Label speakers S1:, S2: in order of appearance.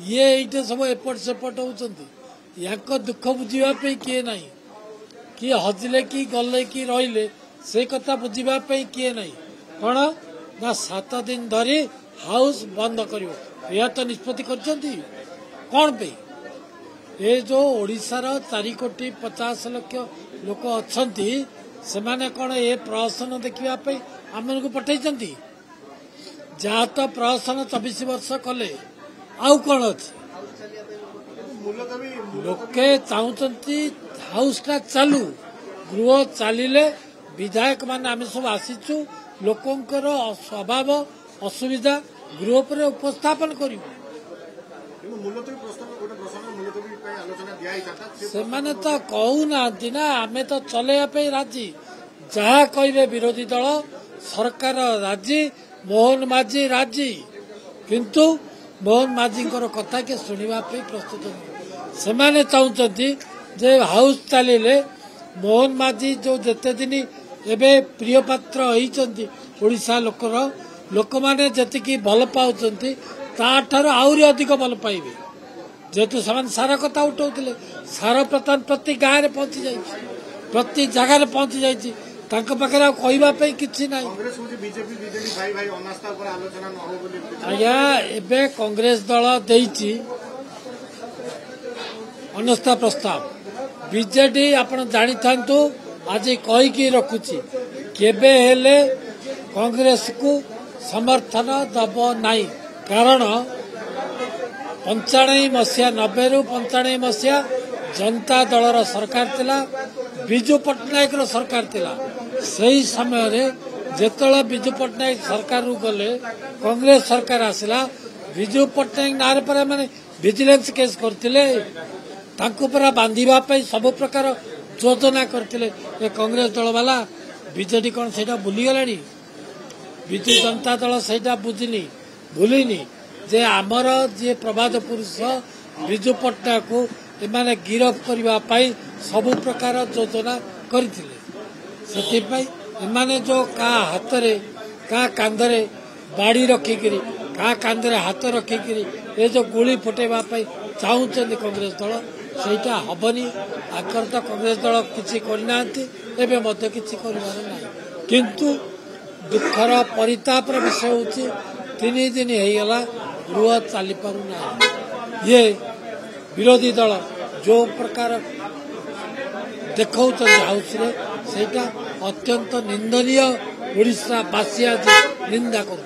S1: ये ये सब एपट सेपट होती या दुख बुझापी किए ना किए हजिले कि गले कि रहिले से कथा बुझापी किए ना कौन ना 7 दिन धरी हाउस बंद कर तो निष्पत्ति कौन पे ये जो ओडिशार 4,50,00,000 लोक अच्छा से माने कौन ये प्रहसन देखा आम को पठे जहाँ तो प्रहसन 24 वर्ष कले आउ कौन अच्छे लोके चाहते हाउसटा चालू गृह चलिले विधायक मान आम सब आसीचु लोकंकर स्वभाव असुविधा गृह पर उपस्थापन करूँ से माने तो कहूना ना आमे तो चलैया राजी जहाँ कहे विरोधी दल सरकार राजी मोहन माझी राजी किंतु मोहन माझी कथा के शुणा प्रस्तुत से माने चाहते जे हाउस चलिले मोहन माझी जो जेते दिन एबे प्रिय पात्र होइचंती ओडिशा लोकर लोक माने जतिकी भल पाउचंती ताठार आउरी अधिक भल पाइबे जेतु समान सारा कथा उठाउतिले सारा प्रधान प्रति गाँव में पहुंची जाइए प्रति जगार पहुंची जाइए तांको पाखरे आ कहबा पे किछि नै आज्ञा एबे कांग्रेस दल देइछि अनास्था प्रस्ताव बीजेडी आपण जानी थांतु आज कहीकि रखुछि केबे हेले कांग्रेस को समर्थन दब नाई कारण 95 मसीहा 90 रु 95 मसीहा जनता दलर सरकार थिला विजु पट्टनायक सरकार थिला सही समय रे जेतला विजु पट्टनायक सरकार रु गले कांग्रेस सरकार आसिला विजु पट्टनायक नारे पर माने विजिलेंस केस करथिले तांको पर बांधिबा पई सब प्रकार योजना करथिले ए कांग्रेस दल वाला बीजेडी कोन सेटा भूली गलानी विजु जनता दल सेटा बुझिनी भूलिनी जे आमर जे प्रभात पुरुष विजु पट्टनायक को एमाने गिरफ करबा पई सब प्रकार योजना करथिले सेतिपई एमाने जो का हातरे का कांधरे बाड़ी रखिकरी का कांधरे हाथ रखिकरी ए जो गुली फुटेबा पई चाहूचंदी कांग्रेस दल सेटा हबनी आकर तो कांग्रेस दल किछि करनांती एबे मध्य किछि करबार नाही किंतु दुखर परितापर विषय होछि 3 दिन हेगला गृह चली पारु ना ये विरोधी दल जो प्रकार देखौ हाउस रे सेटा अत्यंत निंदनीय ओडिशा बासी आज निंदा कर